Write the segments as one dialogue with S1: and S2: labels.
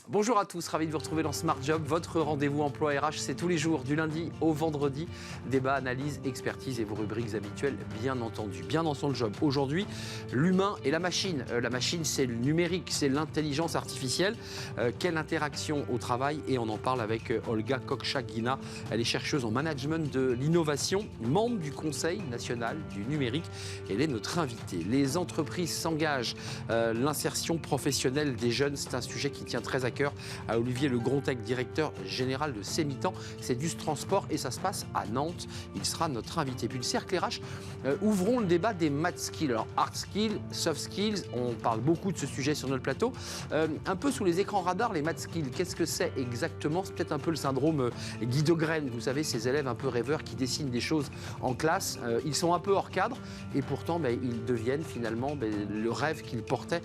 S1: Bonjour à tous, ravi de vous retrouver dans Smart Job. Votre rendez-vous emploi RH, c'est tous les jours, du lundi au vendredi. Débat, analyse, expertise et vos rubriques habituelles, bien entendu. Bien dans son job. Aujourd'hui, l'humain et la machine. La machine, c'est le numérique, c'est l'intelligence artificielle. Quelle interaction au travail? Et on en parle avec Olga Kokchak-Guina. Elle est chercheuse en management de l'innovation, membre du Conseil national du numérique. Elle est notre invitée. Les entreprises s'engagent. L'insertion professionnelle des jeunes, c'est un sujet qui tient très à cœur à Olivier Le Grontec, directeur général de Semitan. C'est du transport et ça se passe à Nantes. Il sera notre invité. Puis le cercle RH, ouvrons le débat des math skills. Alors hard skills, soft skills, on parle beaucoup de ce sujet sur notre plateau. Un peu sous les écrans radars, les math skills, qu'est-ce que c'est exactement? C'est peut-être un peu le syndrome Guy de Graine, vous savez, ces élèves un peu rêveurs qui dessinent des choses en classe. Ils sont un peu hors cadre et pourtant ils deviennent finalement le rêve qu'ils portaient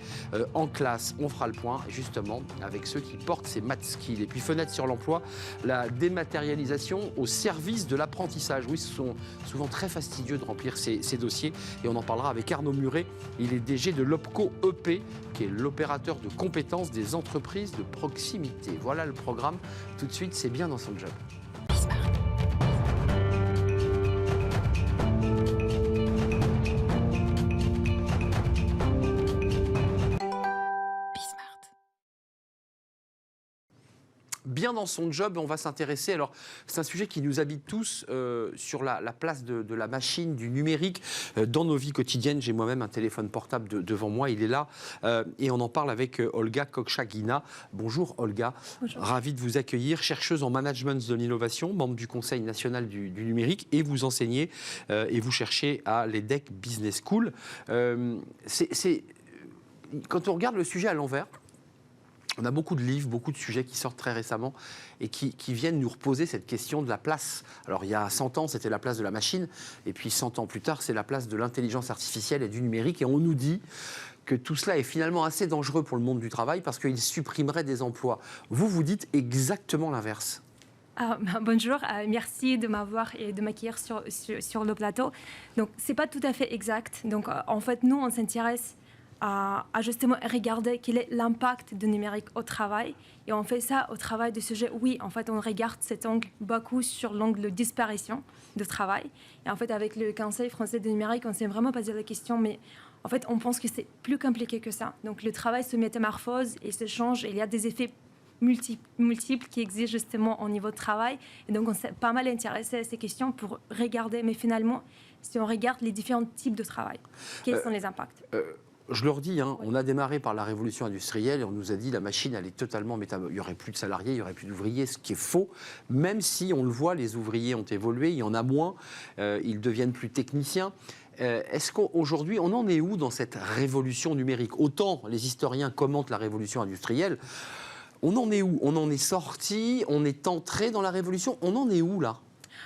S1: en classe. On fera le point justement avec ceux qui portent ces math skills. Et puis fenêtre sur l'emploi, la dématérialisation au service de l'apprentissage. Oui, ce sont souvent très fastidieux de remplir ces dossiers et on en parlera avec Arnaud Muret. Il est DG de l'OPCO EP, qui est l'opérateur de compétences des entreprises de proximité. Voilà le programme. Tout de suite, c'est bien dans son job. Bien dans son job, on va s'intéresser, alors c'est un sujet qui nous habite tous, sur la place de la machine, du numérique dans nos vies quotidiennes. J'ai moi-même un téléphone portable devant moi, il est là, et on en parle avec Olga Kokchak-Guina. Bonjour Olga.
S2: Bonjour.
S1: Ravi de vous accueillir, chercheuse en management de l'innovation, membre du Conseil national du numérique, et vous enseignez et vous cherchez à l'EDEC Business School. Quand on regarde le sujet à l'envers, on a beaucoup de livres, beaucoup de sujets qui sortent très récemment et qui viennent nous reposer cette question de la place. Alors il y a 100 ans, c'était la place de la machine, et puis 100 ans plus tard, c'est la place de l'intelligence artificielle et du numérique. Et on nous dit que tout cela est finalement assez dangereux pour le monde du travail parce qu'il supprimerait des emplois. Vous dites exactement l'inverse.
S2: Bonjour, merci de m'avoir et de m'accueillir sur le plateau. Donc, ce n'est pas tout à fait exact. Donc, en fait, nous, on s'intéresse à justement regarder quel est l'impact du numérique au travail. Et on fait ça au travail de sujet. Oui, en fait, on regarde cet angle beaucoup sur l'angle de disparition de travail. Et en fait, avec le Conseil français du numérique, on s'est vraiment posé la question, mais en fait, on pense que c'est plus compliqué que ça. Donc, le travail se métamorphose et se change. Et il y a des effets multiples qui existent justement au niveau de travail. Et donc, on s'est pas mal intéressé à ces questions pour regarder. Mais finalement, si on regarde les différents types de travail, quels sont les impacts?
S1: Je le redis, on a démarré par la révolution industrielle et on nous a dit la machine elle est totalement métamorphosée. Il n'y aurait plus de salariés, il n'y aurait plus d'ouvriers, ce qui est faux. Même si on le voit, les ouvriers ont évolué, il y en a moins, ils deviennent plus techniciens. Est-ce qu'aujourd'hui, on en est où dans cette révolution numérique? Autant les historiens commentent la révolution industrielle, on en est où? On en est sorti, on est entré dans la révolution, on en est où là?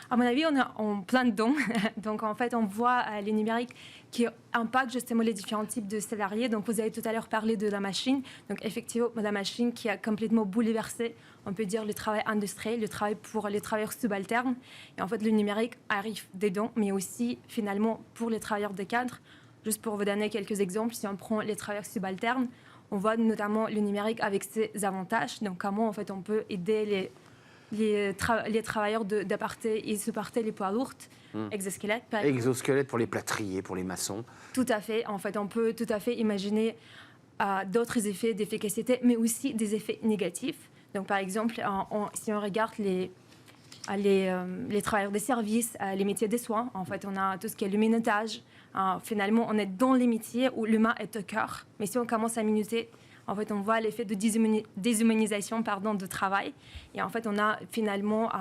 S2: À mon avis, on est en plein dedans. Donc, en fait, on voit les numériques qui impactent justement les différents types de salariés. Donc, vous avez tout à l'heure parlé de la machine. Donc, effectivement, la machine qui a complètement bouleversé, on peut dire, le travail industriel, le travail pour les travailleurs subalternes. Et en fait, le numérique arrive dedans, mais aussi, finalement, pour les travailleurs de cadre. Juste pour vous donner quelques exemples, si on prend les travailleurs subalternes, on voit notamment le numérique avec ses avantages. Donc, comment, en fait, on peut aider les travailleurs d'aparté et sous-parté, les poids lourds, exosquelettes.
S1: Exosquelettes pour les plâtriers, pour les maçons.
S2: Tout à fait. En fait, on peut tout à fait imaginer d'autres effets d'efficacité, mais aussi des effets négatifs. Donc, par exemple, si on regarde les travailleurs des services, les métiers des soins, en fait, on a tout ce qui est le minutage. Finalement, on est dans les métiers où l'humain est au cœur. Mais si on commence à minuter, en fait, on voit l'effet de déshumanisation de travail. Et en fait, on a finalement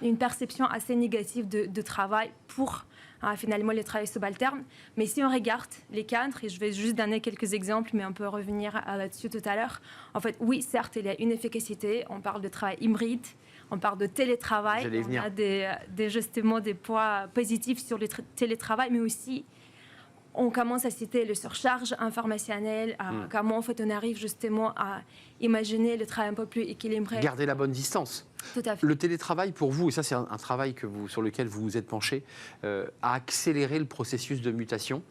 S2: une perception assez négative de travail pour finalement les travailleurs subalternes. Mais si on regarde les cadres, et je vais juste donner quelques exemples, mais on peut revenir là-dessus tout à l'heure. En fait, oui, certes, il y a une efficacité. On parle de travail hybride, on parle de télétravail. On a justement des poids positifs sur le télétravail, mais aussi on commence à citer le surcharge informationnelle, comment en fait on arrive justement à imaginer le travail un peu plus équilibré.
S1: Garder la bonne distance.
S2: Tout à fait.
S1: Le télétravail pour vous, et ça c'est un travail sur lequel vous vous êtes penché, a accéléré le processus de mutation.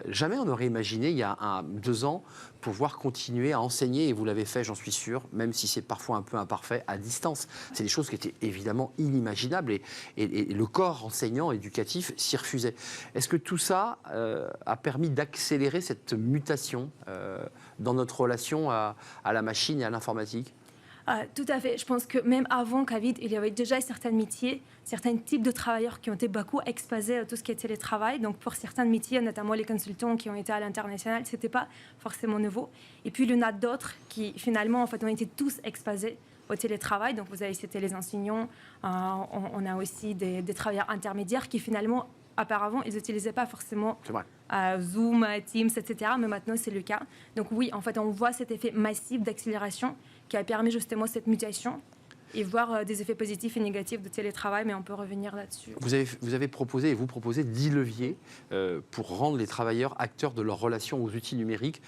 S1: Jamais on aurait imaginé, il y a 2 ans, pouvoir continuer à enseigner, et vous l'avez fait, j'en suis sûr, même si c'est parfois un peu imparfait, à distance. C'est des choses qui étaient évidemment inimaginables, et le corps enseignant, éducatif, s'y refusait. Est-ce que tout ça a permis d'accélérer cette mutation dans notre relation à la machine et à l'informatique ?
S2: Tout à fait. Je pense que même avant Covid, il y avait déjà certains métiers, certains types de travailleurs qui ont été beaucoup exposés à tout ce qui est télétravail. Donc pour certains métiers, notamment les consultants qui ont été à l'international, ce n'était pas forcément nouveau. Et puis il y en a d'autres qui finalement en fait, ont été tous exposés au télétravail. Donc vous avez cité les enseignants, on a aussi des travailleurs intermédiaires qui finalement, auparavant, ils n'utilisaient pas forcément Zoom, Teams, etc. Mais maintenant, c'est le cas. Donc oui, en fait, on voit cet effet massif d'accélération qui a permis justement cette mutation et voir des effets positifs et négatifs de télétravail, mais on peut revenir là-dessus.
S1: Vous avez proposé, et vous proposez 10 leviers pour rendre les travailleurs acteurs de leur relation aux outils numériques.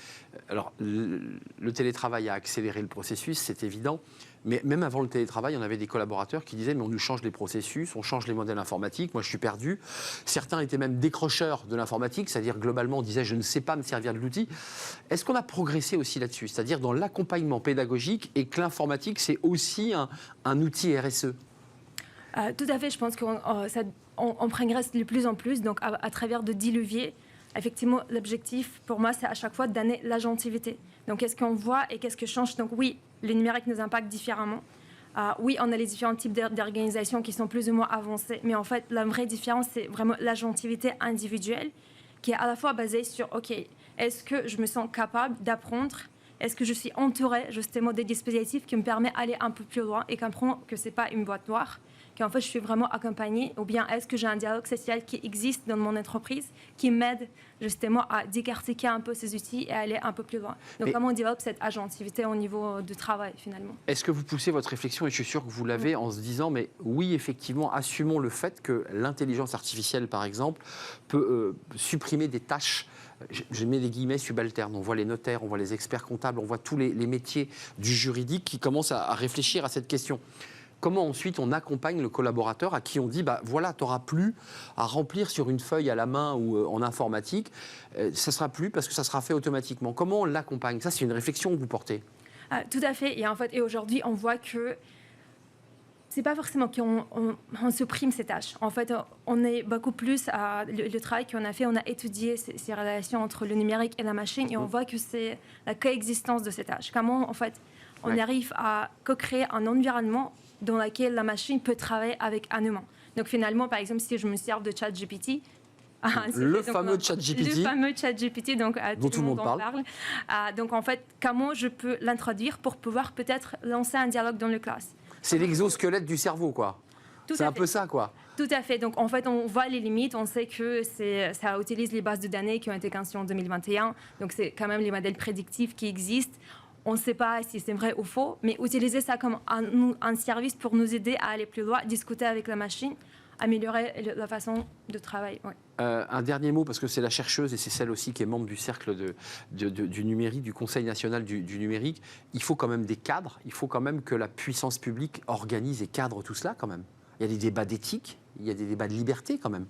S1: Alors, le télétravail a accéléré le processus, c'est évident. Mais même avant le télétravail, on avait des collaborateurs qui disaient « mais on nous change les processus, on change les modèles informatiques, moi je suis perdu ». Certains étaient même décrocheurs de l'informatique, c'est-à-dire globalement on disait « je ne sais pas me servir de l'outil ». Est-ce qu'on a progressé aussi là-dessus, c'est-à-dire dans l'accompagnement pédagogique, et que l'informatique c'est aussi un outil RSE ?
S2: Tout à fait, je pense qu'on progresse de plus en plus, donc à travers de 10 leviers. Effectivement, l'objectif pour moi, c'est à chaque fois de donner l'agentivité. Donc, qu'est-ce qu'on voit et qu'est-ce que change ? Donc, oui, le numérique nous impacte différemment. Oui, on a les différents types d'organisations qui sont plus ou moins avancées, mais en fait, la vraie différence, c'est vraiment l'agentivité individuelle qui est à la fois basée sur, OK, est-ce que je me sens capable d'apprendre ? Est-ce que je suis entourée justement des dispositifs qui me permettent d'aller un peu plus loin et comprendre que ce n'est pas une boîte noire, qu'en fait je suis vraiment accompagnée, ou bien est-ce que j'ai un dialogue social qui existe dans mon entreprise qui m'aide justement à décortiquer un peu ces outils et à aller un peu plus loin. Donc comment on développe cette agentivité au niveau du travail finalement ?
S1: Est-ce que vous poussez votre réflexion, et je suis sûr que vous l'avez, en se disant mais oui effectivement assumons le fait que l'intelligence artificielle par exemple peut supprimer des tâches, je mets des guillemets, subalternes. On voit les notaires, on voit les experts comptables, on voit tous les métiers du juridique qui commencent à réfléchir à cette question. Comment ensuite on accompagne le collaborateur à qui on dit voilà, tu n'auras plus à remplir sur une feuille à la main ou en informatique, ça ne sera plus parce que ça sera fait automatiquement. Comment on l'accompagne ? Ça, c'est une réflexion que vous portez.
S2: Tout à fait. Et en fait, aujourd'hui, on voit que c'est pas forcément qu'on supprime ces tâches. En fait, on est beaucoup plus à le travail qu'on a fait. On a étudié ces relations entre le numérique et la machine et on voit que c'est la coexistence de ces tâches. Comment, en fait, on arrive à co-créer un environnement dans lequel la machine peut travailler avec un humain. Donc finalement, par exemple, si je me sers de ChatGPT,
S1: le fameux
S2: ChatGPT, donc
S1: dont tout le monde parle.
S2: Donc en fait, comment je peux l'introduire pour pouvoir peut-être lancer un dialogue dans le classe.
S1: C'est l'exosquelette du cerveau, quoi. C'est un peu ça, quoi.
S2: Tout à fait. Donc, en fait, on voit les limites. On sait que ça utilise les bases de données qui ont été conçues en 2021. Donc, c'est quand même les modèles prédictifs qui existent. On ne sait pas si c'est vrai ou faux, mais utiliser ça comme un service pour nous aider à aller plus loin, discuter avec la machine, améliorer la façon de travailler. Ouais.
S1: Un dernier mot, parce que c'est la chercheuse et c'est celle aussi qui est membre du cercle du numérique, du Conseil national du numérique. Il faut quand même des cadres, il faut quand même que la puissance publique organise et cadre tout cela quand même. Il y a des débats d'éthique, il y a des débats de liberté quand même.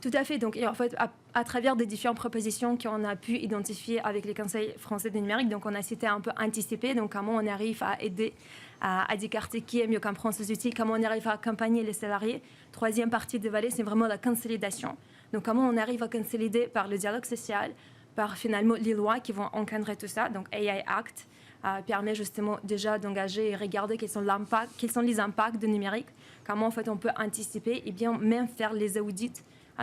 S2: Tout à fait. Donc, en fait, à travers des différentes propositions qu'on a pu identifier avec les conseils français du numérique, donc on a cité un peu anticipé, donc comment on arrive à aider à décortiquer, mieux comprendre ces outils, comment on arrive à accompagner les salariés. Troisième partie de Vallée, c'est vraiment la consolidation. Donc, comment on arrive à consolider par le dialogue social, par finalement les lois qui vont encadrer tout ça. Donc, AI Act permet justement déjà d'engager et regarder quels sont les impacts du numérique, comment en fait on peut anticiper et bien même faire les audits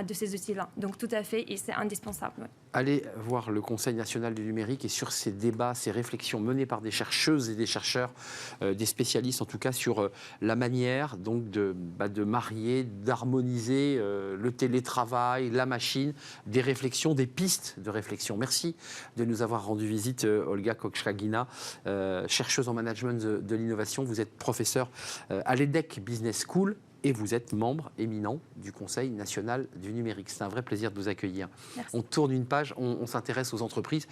S2: de ces outils-là. Donc tout à fait, et c'est indispensable. Ouais.
S1: Allez voir le Conseil national du numérique et sur ces débats, ces réflexions menées par des chercheuses et des chercheurs, des spécialistes en tout cas, sur la manière donc de marier, d'harmoniser le télétravail, la machine, des réflexions, des pistes de réflexion. Merci de nous avoir rendu visite, Olga Kokchkagina, chercheuse en management de l'innovation. Vous êtes professeure à l'EDEC Business School. Et vous êtes membre éminent du Conseil national du numérique. C'est un vrai plaisir de vous accueillir.
S2: Merci.
S1: On tourne une page, on s'intéresse aux entreprises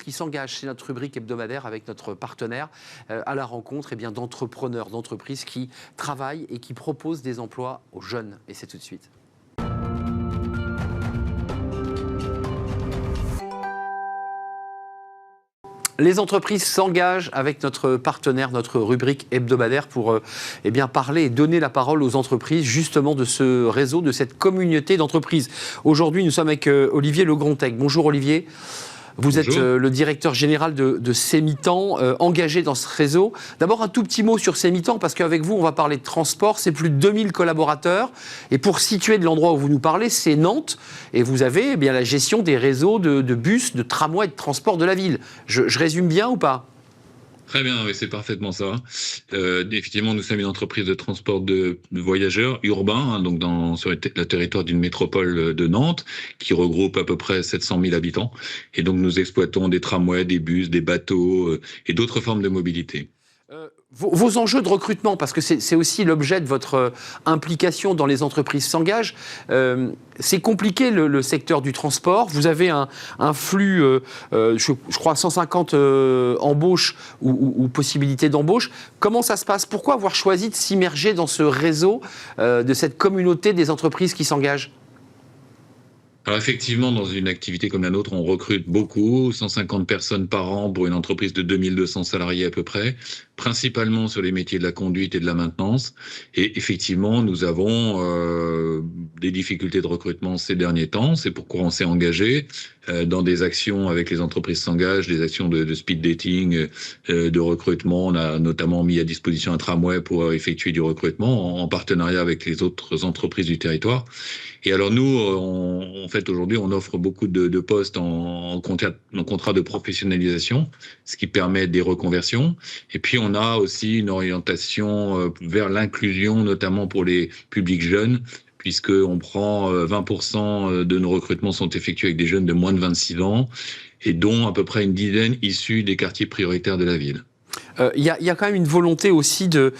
S1: qui s'engagent. C'est notre rubrique hebdomadaire avec notre partenaire à la rencontre d'entrepreneurs, d'entreprises qui travaillent et qui proposent des emplois aux jeunes. Et c'est tout de suite. Les entreprises s'engagent avec notre partenaire, notre rubrique hebdomadaire pour parler et donner la parole aux entreprises justement de ce réseau, de cette communauté d'entreprises. Aujourd'hui, nous sommes avec Olivier Legrontec. Bonjour Olivier. Vous êtes le directeur général de Cemitan, engagé dans ce réseau. D'abord, un tout petit mot sur Cemitan, parce qu'avec vous, on va parler de transport. C'est plus de 2000 collaborateurs. Et pour situer de l'endroit où vous nous parlez, c'est Nantes. Et vous avez la gestion des réseaux de bus, de tramways et de transport de la ville. Je résume bien ou pas ?
S3: Très bien, oui, c'est parfaitement ça. Effectivement, nous sommes une entreprise de transport de voyageurs urbains, donc sur le territoire d'une métropole de Nantes, qui regroupe à peu près 700 000 habitants. Et donc, nous exploitons des tramways, des bus, des bateaux et d'autres formes de mobilité.
S1: Vos enjeux de recrutement, parce que c'est aussi l'objet de votre implication dans les entreprises s'engagent, c'est compliqué le secteur du transport. Vous avez un flux, je crois 150 embauches ou possibilités d'embauche. Comment ça se passe ? Pourquoi avoir choisi de s'immerger dans ce réseau, de cette communauté des entreprises qui s'engagent ?
S3: Alors effectivement, dans une activité comme la nôtre, on recrute beaucoup, 150 personnes par an pour une entreprise de 2200 salariés à peu près, principalement sur les métiers de la conduite et de la maintenance. Et effectivement, nous avons des difficultés de recrutement ces derniers temps. C'est pourquoi on s'est engagé dans des actions avec les entreprises s'engagent, des actions de speed dating, de recrutement. On a notamment mis à disposition un tramway pour effectuer du recrutement en partenariat avec les autres entreprises du territoire. Et alors nous, en fait, aujourd'hui, on offre beaucoup de postes en contrat de professionnalisation, ce qui permet des reconversions. Et puis, on a aussi une orientation vers l'inclusion, notamment pour les publics jeunes, puisqu'on prend 20% de nos recrutements sont effectués avec des jeunes de moins de 26 ans, et dont à peu près une dizaine issus des quartiers prioritaires de la ville.
S1: Il y a quand même une volonté aussi de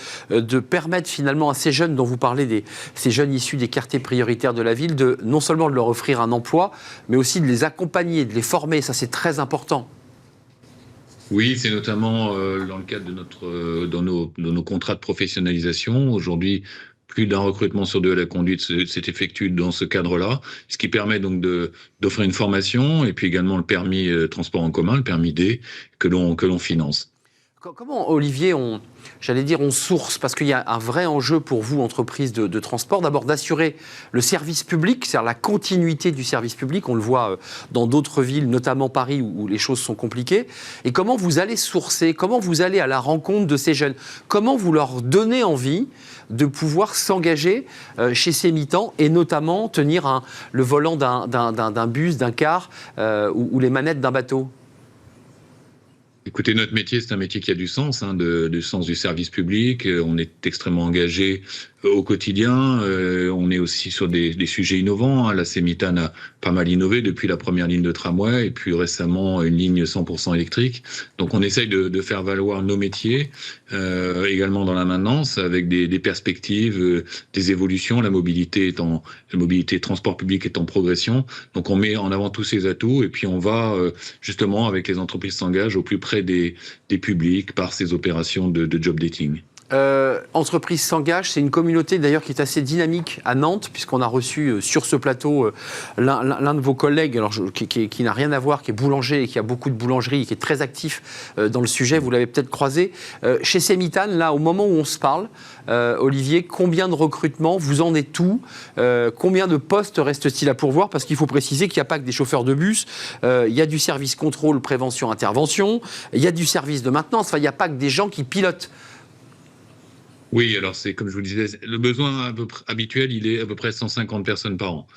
S1: permettre finalement à ces jeunes dont vous parlez, ces jeunes issus des quartiers prioritaires de la ville, non seulement de leur offrir un emploi, mais aussi de les accompagner, de les former. Ça, c'est très important.
S3: Oui, c'est notamment dans le cadre de nos contrats de professionnalisation. Aujourd'hui, plus d'un recrutement sur deux à la conduite s'est effectué dans ce cadre-là, ce qui permet donc d'offrir une formation et puis également le permis transport en commun, le permis D, que l'on finance.
S1: Comment, Olivier, on source, parce qu'il y a un vrai enjeu pour vous, entreprise de transport, d'abord d'assurer le service public, c'est-à-dire la continuité du service public, on le voit dans d'autres villes, notamment Paris, où les choses sont compliquées, et comment vous allez sourcer, comment vous allez à la rencontre de ces jeunes, comment vous leur donnez envie de pouvoir s'engager chez Cemitan et notamment tenir le volant d'un bus, d'un car ou les manettes d'un bateau.
S3: Écoutez, notre métier, c'est un métier qui a du sens, du sens du service public. On est extrêmement engagé au quotidien. On est aussi sur des sujets innovants. La Cemitan a pas mal innové depuis la première ligne de tramway et puis récemment une ligne 100% électrique. Donc on essaye de faire valoir nos métiers, également dans la maintenance, avec des perspectives, des évolutions. La mobilité transport public est en progression. Donc on met en avant tous ces atouts et puis on va justement, avec les entreprises s'engagent au plus près des publics par ces opérations de job dating.
S1: Entreprise s'engage, c'est une communauté d'ailleurs qui est assez dynamique à Nantes, puisqu'on a reçu sur ce plateau l'un de vos collègues, alors, qui n'a rien à voir, qui est boulanger et qui a beaucoup de boulangeries, qui est très actif dans le sujet, vous l'avez peut-être croisé. Chez Cemitan, là, au moment où on se parle, Olivier, combien de recrutements, vous en êtes où combien de postes reste-t-il à pourvoir? Parce qu'il faut préciser qu'il n'y a pas que des chauffeurs de bus, il y a du service contrôle, prévention, intervention, il y a du service de maintenance, enfin, il n'y a pas que des gens qui pilotent.
S3: Oui, alors c'est comme je vous le disais, le besoin habituel, il est à peu près 150 personnes par an.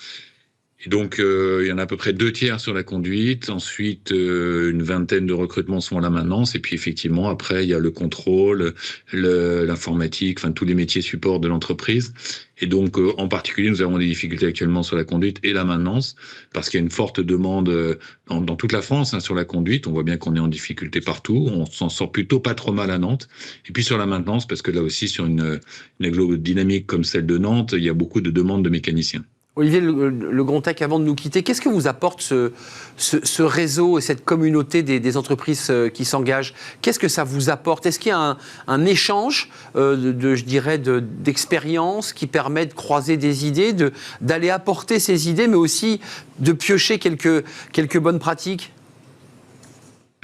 S3: Et donc, il y en a à peu près 2/3 sur la conduite. Ensuite, une vingtaine de recrutements sont à la maintenance. Et puis, effectivement, après, il y a le contrôle, l'informatique, enfin, tous les métiers support de l'entreprise. Et donc, en particulier, nous avons des difficultés actuellement sur la conduite et la maintenance, parce qu'il y a une forte demande dans toute la France sur la conduite. On voit bien qu'on est en difficulté partout. On s'en sort plutôt pas trop mal à Nantes. Et puis, sur la maintenance, parce que là aussi, sur une dynamique comme celle de Nantes, il y a beaucoup de demandes de mécaniciens.
S1: Olivier Legrontec, avant de nous quitter, qu'est-ce que vous apporte ce réseau et cette communauté des entreprises qui s'engagent? Qu'est-ce que ça vous apporte? Est-ce qu'il y a un échange je dirais, d'expériences qui permet de croiser des idées, d'aller apporter ces idées, mais aussi de piocher quelques bonnes pratiques?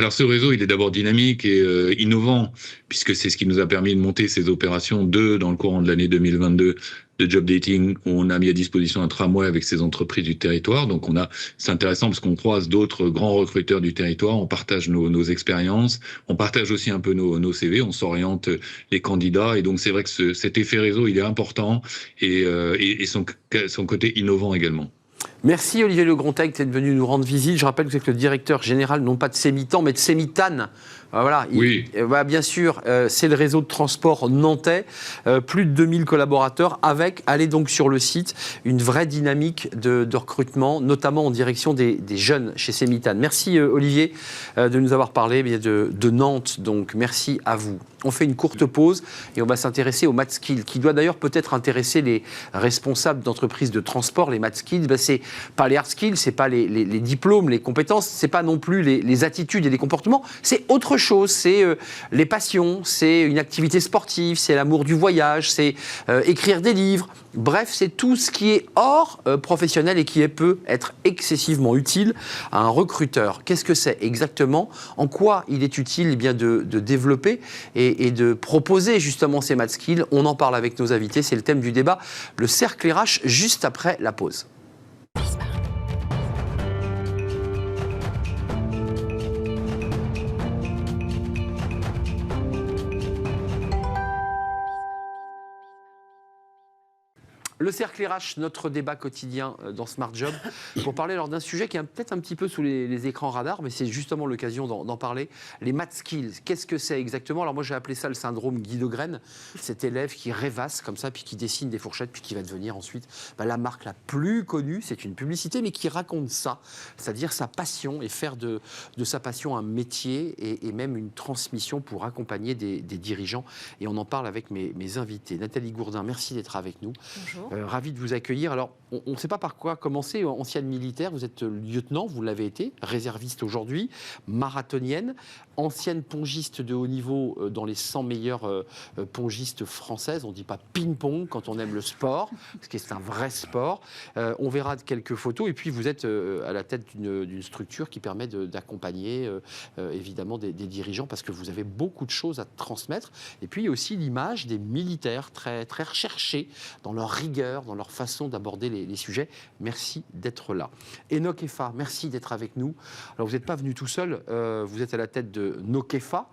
S3: Alors ce réseau, il est d'abord dynamique et innovant, puisque c'est ce qui nous a permis de monter ces opérations dans le courant de l'année 2022 de job dating, où on a mis à disposition un tramway avec ces entreprises du territoire. Donc c'est intéressant parce qu'on croise d'autres grands recruteurs du territoire, on partage nos expériences, on partage aussi un peu nos CV, on s'oriente les candidats. Et donc c'est vrai que cet effet réseau, il est important et son côté innovant également.
S1: Merci Olivier Le Grontec d'être venu nous rendre visite. Je rappelle que vous êtes le directeur général, non pas de Cemitan, mais de Cemitane. Voilà,
S3: oui.
S1: Bien sûr, c'est le réseau de transport nantais, plus de 2000 collaborateurs avec, allez donc sur le site, une vraie dynamique de recrutement, notamment en direction des jeunes chez Cemitane. Merci Olivier de nous avoir parlé de Nantes, donc merci à vous. On fait une courte pause et on va s'intéresser au MatSkill, qui doit d'ailleurs peut-être intéresser les responsables d'entreprises de transport. Les MatSkill, c'est pas les hard skills, c'est pas les diplômes, les compétences, c'est pas non plus les attitudes et les comportements, c'est autre chose, c'est les passions, c'est une activité sportive, c'est l'amour du voyage, c'est écrire des livres. Bref, c'est tout ce qui est hors professionnel et qui peut être excessivement utile à un recruteur. Qu'est-ce que c'est exactement? En quoi il est utile de développer et de proposer justement ces MatSkill? On en parle avec nos invités, c'est le thème du débat, le cercle RH, juste après la pause. Le cercle RH, notre débat quotidien dans Smart Job, pour parler d'un sujet qui est peut-être un petit peu sous les écrans radars, mais c'est justement l'occasion d'en parler. Les MatSkill, qu'est-ce que c'est exactement? Alors moi j'ai appelé ça le syndrome Guy de Graine, cet élève qui rêvasse comme ça, puis qui dessine des fourchettes, puis qui va devenir ensuite la marque la plus connue, c'est une publicité, mais qui raconte ça, c'est-à-dire sa passion et faire de sa passion un métier et même une transmission pour accompagner des dirigeants. Et on en parle avec mes invités. Nathalie Gourdin, merci d'être avec nous.
S2: Bonjour.
S1: Ravi de vous accueillir. Alors, on ne sait pas par quoi commencer. Ancienne militaire, vous êtes lieutenant, vous l'avez été, réserviste aujourd'hui, marathonienne, ancienne pongiste de haut niveau dans les 100 meilleures pongistes françaises. On ne dit pas ping-pong quand on aime le sport, parce que c'est un vrai sport. On verra quelques photos. Et puis, vous êtes à la tête d'une structure qui permet d'accompagner évidemment des dirigeants, parce que vous avez beaucoup de choses à transmettre. Et puis, il y a aussi l'image des militaires très, très recherchés dans leur rigueur, dans leur façon d'aborder les sujets. Merci d'être là. Enokefa, merci d'être avec nous. Alors, vous n'êtes pas venu tout seul, vous êtes à la tête de Nokefa,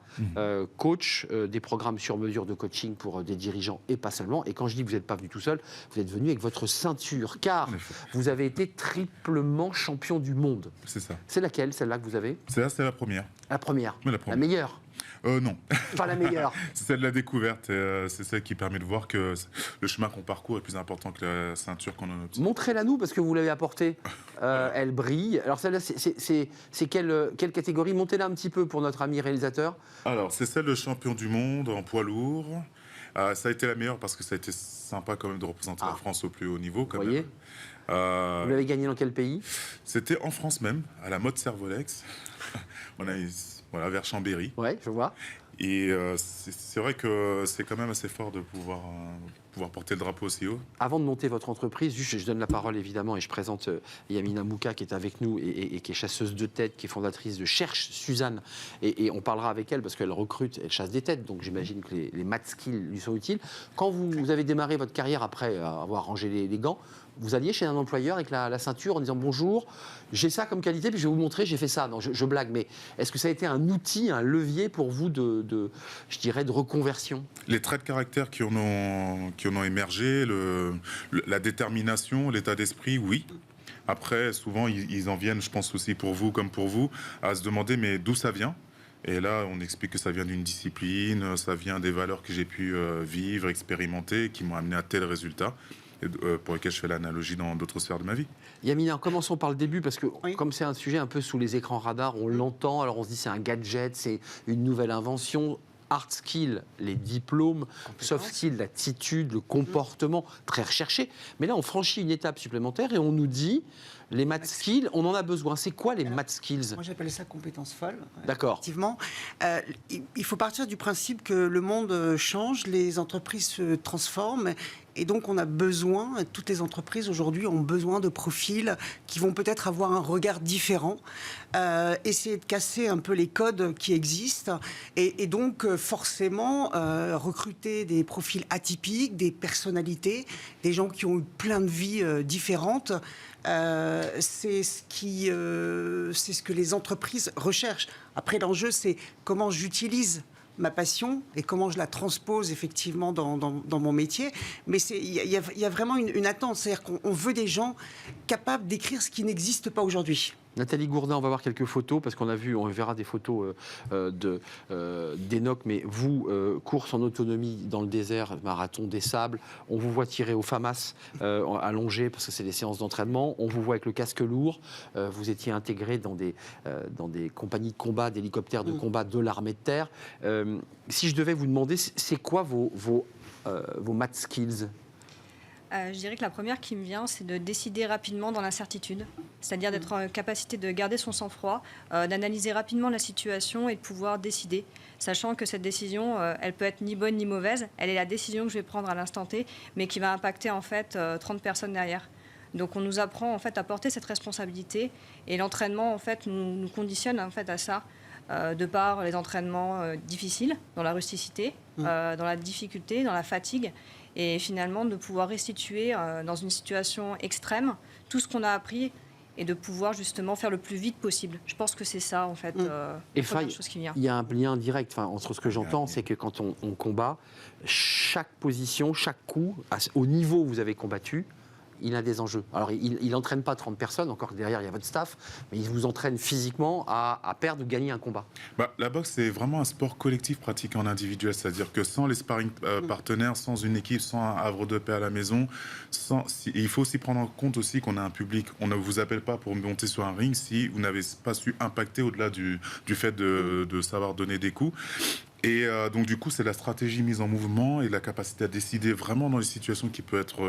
S1: coach des programmes sur mesure de coaching pour des dirigeants et pas seulement. Et quand je dis que vous n'êtes pas venu tout seul, vous êtes venu avec votre ceinture, car vous avez été triplement champion du monde.
S4: C'est ça.
S1: C'est laquelle, celle-là que vous avez?
S4: C'est la première.
S1: La première.
S4: Oui, la première.
S1: La meilleure?
S4: Non.
S1: Pas la meilleure.
S4: C'est celle de la découverte. C'est celle qui permet de voir que le chemin qu'on parcourt est plus important que la ceinture qu'on en obtient.
S1: Montrez-la nous, parce que vous l'avez apportée. Elle brille. Alors celle-là, c'est quelle catégorie? Montez-la un petit peu pour notre ami réalisateur.
S4: Alors, c'est celle de champion du monde en poids lourd. Ça a été la meilleure parce que ça a été sympa quand même de représenter la France au plus haut niveau. Quand
S1: vous voyez
S4: même.
S1: Vous l'avez gagné dans quel pays?
S4: C'était en France même, à la mode Servolex. Voilà, vers Chambéry.
S1: Oui, je vois.
S4: Et c'est vrai que c'est quand même assez fort de pouvoir porter le drapeau aussi haut.
S1: Avant de monter votre entreprise, juste, je donne la parole évidemment et je présente Yamina Mouka qui est avec nous et qui est chasseuse de tête, qui est fondatrice de Cherche Suzanne. Et on parlera avec elle parce qu'elle recrute, elle chasse des têtes. Donc j'imagine que les MatSkill lui sont utiles. Quand vous avez démarré votre carrière après avoir rangé les gants, vous alliez chez un employeur avec la ceinture en disant bonjour, j'ai ça comme qualité, puis je vais vous montrer, j'ai fait ça. Non, je blague, mais est-ce que ça a été un outil, un levier pour vous de reconversion?
S4: Les traits de caractère qui en ont émergé, la détermination, l'état d'esprit, oui. Après, souvent, ils en viennent, je pense aussi pour vous comme pour vous, à se demander mais d'où ça vient? Et là, on explique que ça vient d'une discipline, ça vient des valeurs que j'ai pu vivre, expérimenter, qui m'ont amené à tel résultat. Pour lesquels je fais l'analogie dans d'autres sphères de ma vie.
S1: Yamina, commençons par le début, parce que
S2: oui,
S1: comme c'est un sujet un peu sous les écrans radars, on l'entend, alors on se dit c'est un gadget, c'est une nouvelle invention. Hard skill, les diplômes, soft skill, l'attitude, le comportement, très recherché. Mais là, on franchit une étape supplémentaire et on nous dit, les math skills, on en a besoin. C'est quoi les math skills?
S5: Moi, j'appelle ça compétences folles.
S1: D'accord.
S5: Effectivement. Il faut partir du principe que le monde change, les entreprises se transforment Et donc, on a besoin, toutes les entreprises aujourd'hui ont besoin de profils qui vont peut-être avoir un regard différent, essayer de casser un peu les codes qui existent et donc forcément recruter des profils atypiques, des personnalités, des gens qui ont eu plein de vies différentes. C'est ce que les entreprises recherchent. Après, l'enjeu, c'est comment j'utilise ma passion et comment je la transpose effectivement dans mon métier. Mais il y a vraiment une attente. C'est-à-dire qu'on veut des gens capables d'écrire ce qui n'existe pas aujourd'hui.
S1: Nathalie Gourdin, on va voir quelques photos, parce qu'on verra des photos d'Enoch, mais vous, course en autonomie dans le désert, marathon des sables, on vous voit tirer au FAMAS allongé, parce que c'est des séances d'entraînement, on vous voit avec le casque lourd, vous étiez intégré dans des compagnies de combat, d'hélicoptères de combat de l'armée de terre. Si je devais vous demander, c'est quoi vos math skills ?
S6: Je dirais que la première qui me vient, c'est de décider rapidement dans l'incertitude, c'est-à-dire d'être en capacité de garder son sang-froid, d'analyser rapidement la situation et de pouvoir décider, sachant que cette décision, elle peut être ni bonne ni mauvaise, elle est la décision que je vais prendre à l'instant T, mais qui va impacter en fait 30 personnes derrière. Donc on nous apprend en fait à porter cette responsabilité et l'entraînement en fait nous conditionne en fait à ça. De par les entraînements difficiles, dans la rusticité, dans la difficulté, dans la fatigue, et finalement de pouvoir restituer dans une situation extrême tout ce qu'on a appris et de pouvoir justement faire le plus vite possible. Je pense que c'est ça en fait la première chose qui vient.
S1: Il y a un lien direct entre ce que j'entends, c'est que quand on combat, chaque position, chaque coup, au niveau où vous avez combattu, il a des enjeux. Alors, il n'entraîne pas 30 personnes, encore que derrière, il y a votre staff, mais il vous entraîne physiquement à perdre ou gagner un combat.
S4: La boxe, c'est vraiment un sport collectif pratiqué en individuel, c'est-à-dire que sans les sparring partenaires, sans une équipe, sans un havre de paix à la maison, il faut aussi prendre en compte aussi qu'on a un public. On ne vous appelle pas pour monter sur un ring si vous n'avez pas su impacter au-delà du fait de savoir donner des coups. Et donc du coup, c'est la stratégie mise en mouvement et la capacité à décider vraiment dans les situations qui peuvent être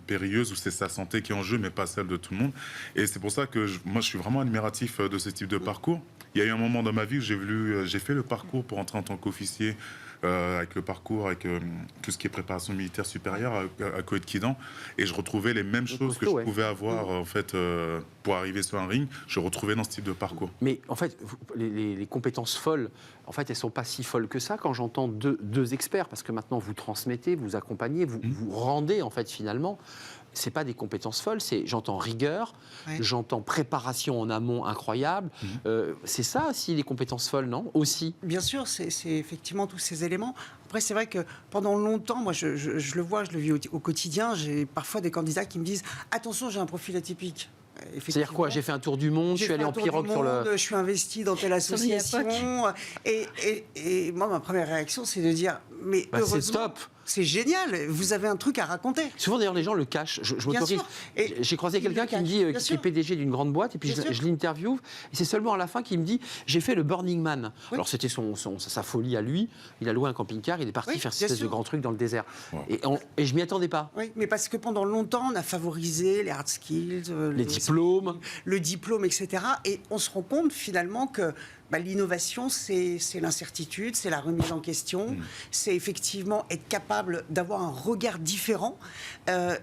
S4: périlleuses, où c'est sa santé qui est en jeu, mais pas celle de tout le monde. Et c'est pour ça que moi, je suis vraiment admiratif de ce type de parcours. Il y a eu un moment dans ma vie où j'ai fait le parcours pour entrer en tant qu'officier, avec le parcours, avec tout ce qui est préparation militaire supérieure à Koweït Kidan, et je retrouvais les mêmes choses que je pouvais avoir en fait pour arriver sur un ring. Je retrouvais dans ce type de parcours.
S1: Mais en fait, les compétences folles, en fait, elles sont pas si folles que ça quand j'entends deux experts, parce que maintenant vous transmettez, vous accompagnez, vous rendez en fait finalement. C'est pas des compétences folles, j'entends rigueur, j'entends préparation en amont incroyable. C'est ça aussi les compétences folles, non ? Aussi.
S5: Bien sûr, c'est effectivement tous ces éléments. Après, c'est vrai que pendant longtemps, moi, je le vois, je le vis au quotidien. J'ai parfois des candidats qui me disent « Attention, j'ai un profil atypique ».
S1: C'est-à-dire quoi ? J'ai fait un tour du monde, je suis allé en pirogue sur le...
S5: Je suis investi dans telle association. Et moi, ma première réaction, c'est de dire « Mais heureusement,
S1: c'est stop !»
S5: C'est génial, vous avez un truc à raconter.
S1: Souvent d'ailleurs les gens le cachent. Je m'autorise. J'ai croisé quelqu'un qui me dit qui est PDG d'une grande boîte et puis je l'interviewe et c'est seulement à la fin qu'il me dit j'ai fait le Burning Man. Oui. Alors c'était sa folie à lui. Il a loué un camping-car, il est parti faire cette espèce de grand truc dans le désert. Wow. Et je m'y attendais pas.
S5: Oui, mais parce que pendant longtemps on a favorisé les hard skills,
S1: les diplômes,
S5: le diplôme, etc. Et on se rend compte finalement que l'innovation, c'est l'incertitude, c'est la remise en question, c'est effectivement être capable d'avoir un regard différent.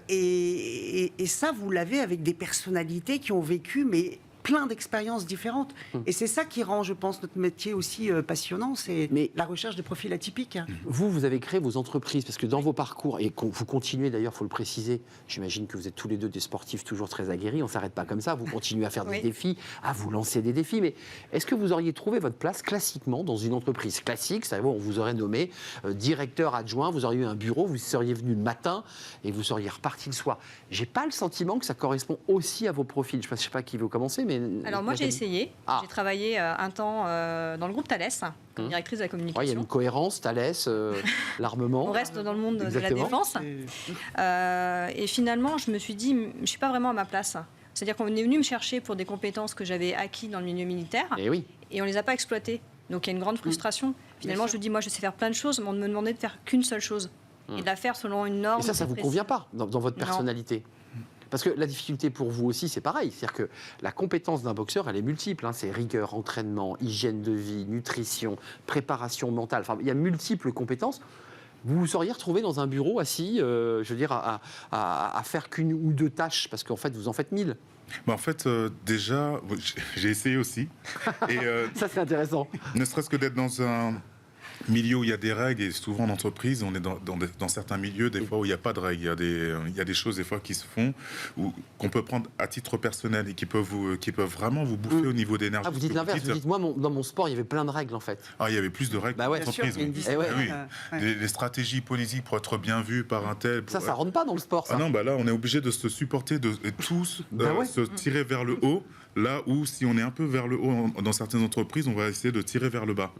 S5: Et ça, vous l'avez avec des personnalités qui ont vécu, mais plein d'expériences différentes. Et c'est ça qui rend, je pense, notre métier aussi passionnant, c'est la recherche de profils atypiques.
S1: Vous avez créé vos entreprises, parce que dans vos parcours, et vous continuez d'ailleurs, il faut le préciser, j'imagine que vous êtes tous les deux des sportifs toujours très aguerris, on ne s'arrête pas comme ça, vous continuez à faire des défis, à vous lancer des défis, mais est-ce que vous auriez trouvé votre place classiquement dans une entreprise classique, c'est-à-dire on vous aurait nommé directeur adjoint, vous auriez eu un bureau, vous seriez venu le matin et vous seriez reparti le soir. J'ai pas le sentiment que ça correspond aussi à vos profils. Je ne sais pas qui veut commencer, mais...
S6: Alors moi j'ai essayé, j'ai travaillé un temps dans le groupe Thales, comme directrice de la communication.
S1: Il y a une cohérence, Thales, l'armement.
S6: On reste dans le monde de la défense. Et finalement je me suis dit, je ne suis pas vraiment à ma place. C'est-à-dire qu'on est venu me chercher pour des compétences que j'avais acquises dans le milieu militaire et on ne les a pas exploitées. Donc il y a une grande frustration. Finalement je dis, moi je sais faire plein de choses, mais on me demandait de faire qu'une seule chose et de la faire selon une norme.
S1: Et ça ne vous convient pas dans votre personnalité ? Parce que la difficulté pour vous aussi, c'est pareil. C'est-à-dire que la compétence d'un boxeur, elle est multiple. C'est rigueur, entraînement, hygiène de vie, nutrition, préparation mentale. Enfin, il y a multiples compétences. Vous vous seriez retrouvé dans un bureau assis, je veux dire, à faire qu'une ou deux tâches, parce qu'en fait, vous en faites 1000.
S4: Bah, en fait, déjà, j'ai essayé aussi. Et
S1: Ça, c'est intéressant.
S4: ne serait-ce que d'être dans un milieu où il y a des règles, et souvent en entreprise, on est dans certains milieux, des fois où il n'y a pas de règles. Il y a des choses, des fois, qui se font, qu'on peut prendre à titre personnel et qui peuvent vraiment vous bouffer au niveau d'énergie.
S1: Ah, vous dites l'inverse. Vous dites, moi, dans mon sport, il y avait plein de règles, en fait.
S4: Ah, il y avait plus de règles
S1: Bah ouais.
S4: en entreprise.
S5: Bien sûr, il y a une
S4: oui.
S5: discipline,
S4: Ah oui. Les stratégies politiques pour être bien vues par un tel.
S1: Ça rentre pas dans le sport, ça.
S4: Ah non, bah là, on est obligé de se supporter, de tous
S1: Bah ouais.
S4: se tirer vers le haut. Là où, si on est un peu vers le haut dans certaines entreprises, on va essayer de tirer vers le bas.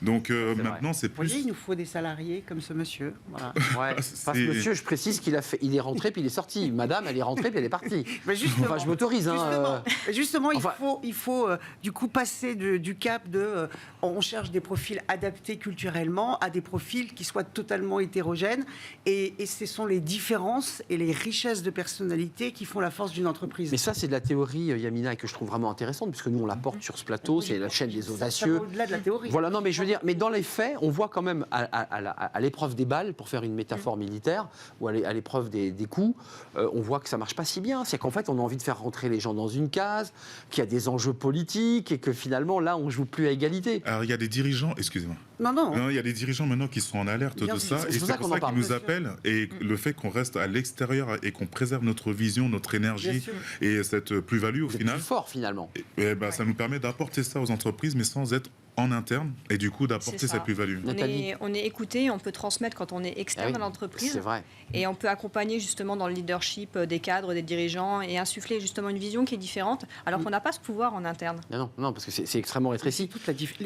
S4: Donc maintenant, c'est
S5: Vous voyez,
S4: plus.
S5: il nous faut des salariés comme ce monsieur. Voilà.
S1: Ouais. Parce que monsieur, je précise il est rentré puis il est sorti. Madame, elle est rentrée puis elle est partie.
S5: Mais justement,
S1: Enfin, je m'autorise. Hein,
S5: justement,
S1: enfin-
S5: il faut du coup passer du cap de on cherche des profils adaptés culturellement à des profils qui soient totalement hétérogènes. Et ce sont les différences et les richesses de personnalité qui font la force d'une entreprise.
S1: Mais ça, c'est de la théorie, Yamina, et que je trouve vraiment intéressante, puisque nous, on la porte sur ce plateau, c'est la chaîne des audacieux.
S5: Ça va au-delà de la théorie.
S1: Voilà, non, mais je veux dire, mais dans les faits, on voit quand même à l'épreuve des balles, pour faire une métaphore militaire, ou à l'épreuve des coups, on voit que ça marche pas si bien. C'est qu'en fait, on a envie de faire rentrer les gens dans une case, qu'il y a des enjeux politiques, et que finalement, là, on joue plus à égalité.
S4: Alors, il y a des dirigeants, excusez-moi.
S5: Non.
S4: Il y a des dirigeants maintenant qui sont en alerte
S5: Bien
S4: de
S5: sûr.
S4: ça.
S1: C'est
S4: Et
S1: pour
S4: c'est
S1: ça
S4: pour
S1: qu'on en
S4: ça
S1: parle.
S4: qu'ils nous
S5: Bien sûr.
S4: appellent. Et le fait qu'on reste à l'extérieur et qu'on préserve notre vision, notre énergie
S5: Bien sûr.
S4: et cette plus-value au
S1: C'est
S4: final,
S1: plus fort, finalement.
S4: ça nous permet d'apporter ça aux entreprises, mais sans être en interne. Et du coup, d'apporter
S6: C'est ça.
S4: cette plus-value.
S1: Nathalie.
S6: On est écouté, on peut transmettre quand on est
S1: Ah
S6: externe
S1: oui,
S6: à l'entreprise.
S1: c'est vrai.
S6: Et on peut accompagner justement dans le leadership des cadres, des dirigeants et insuffler justement une vision qui est différente, alors qu'on n'a pas ce pouvoir en interne.
S1: Non, parce que c'est extrêmement rétréci.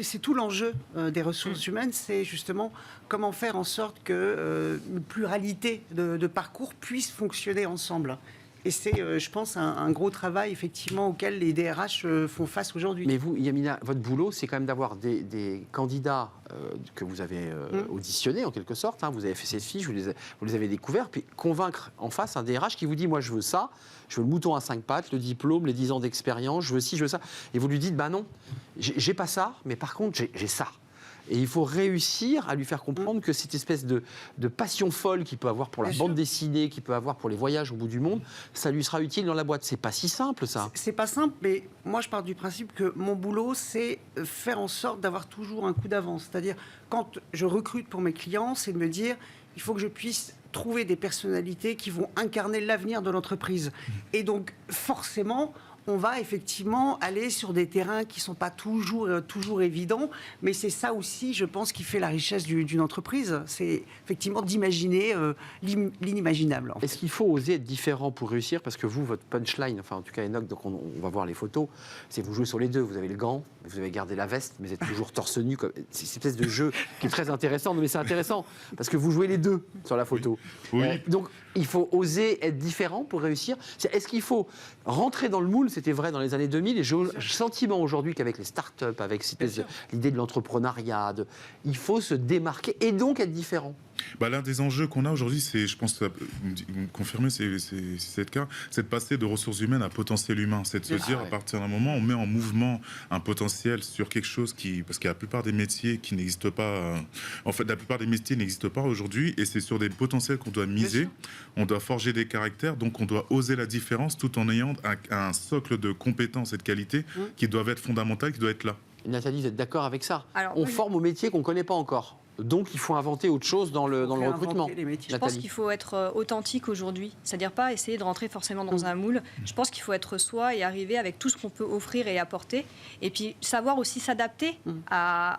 S5: C'est tout l'enjeu des ressources humaines, c'est justement comment faire en sorte que une pluralité de parcours puisse fonctionner ensemble. Et c'est, je pense, un gros travail effectivement auquel les DRH font face aujourd'hui.
S1: Mais vous, Yamina, votre boulot, c'est quand même d'avoir des candidats que vous avez auditionnés, en quelque sorte. Hein, vous avez fait cette fiche, vous les avez découverts, puis convaincre en face un DRH qui vous dit, moi, je veux ça, je veux le mouton à 5 pattes, le diplôme, les 10 ans d'expérience, je veux ci, je veux ça. Et vous lui dites, bah non, j'ai pas ça, mais par contre, j'ai ça. Et il faut réussir à lui faire comprendre que cette espèce de passion folle qu'il peut avoir pour la
S5: Bien
S1: bande
S5: sûr.
S1: dessinée, qu'il peut avoir pour les voyages au bout du monde, ça lui sera utile dans la boîte. C'est pas si simple, ça.
S5: C'est pas simple, mais moi je pars du principe que mon boulot, c'est faire en sorte d'avoir toujours un coup d'avance. C'est-à-dire, quand je recrute pour mes clients, c'est de me dire, il faut que je puisse trouver des personnalités qui vont incarner l'avenir de l'entreprise. Et donc, forcément, on va effectivement aller sur des terrains qui ne sont pas toujours évidents, mais c'est ça aussi, je pense, qui fait la richesse d'une entreprise. C'est effectivement d'imaginer l'inimaginable. En fait.
S1: Est-ce qu'il faut oser être différent pour réussir? Parce que vous, votre punchline, enfin en tout cas Enoch, donc on va voir les photos, c'est vous jouez sur les deux. Vous avez le gant, vous avez gardé la veste, mais vous êtes toujours torse nu. C'est cette espèce de jeu qui est très intéressant. Non, mais c'est intéressant parce que vous jouez les deux sur la photo.
S4: Oui.
S1: Donc il faut oser être différent pour réussir. Est-ce qu'il faut rentrer dans le moule? C'était vrai dans les années 2000 et j'ai le sentiment aujourd'hui qu'avec les startups, avec l'idée de l'entrepreneuriat, il faut se démarquer et donc être différent.
S4: L'un des enjeux qu'on a aujourd'hui, c'est, je pense, vous me confirmez, c'est le cas, c'est de passer de ressources humaines à potentiel humain. C'est de se dire, à partir d'un moment, on met en mouvement un potentiel sur quelque chose parce que la plupart des métiers qui n'existent pas, en fait, la plupart des métiers n'existent pas aujourd'hui, et c'est sur des potentiels qu'on doit miser. On doit forger des caractères, donc on doit oser la différence tout en ayant un socle de compétences et de qualités qui doivent être fondamentales, qui doivent être là.
S1: Nathalie, vous êtes d'accord avec ça?
S6: Alors,
S1: on
S6: oui.
S1: forme au métier qu'on ne connaît pas encore. Donc, il faut inventer autre chose dans le recrutement.
S6: Je pense qu'il faut être authentique aujourd'hui, c'est-à-dire pas essayer de rentrer forcément dans un moule. Je pense qu'il faut être soi et arriver avec tout ce qu'on peut offrir et apporter, et puis savoir aussi s'adapter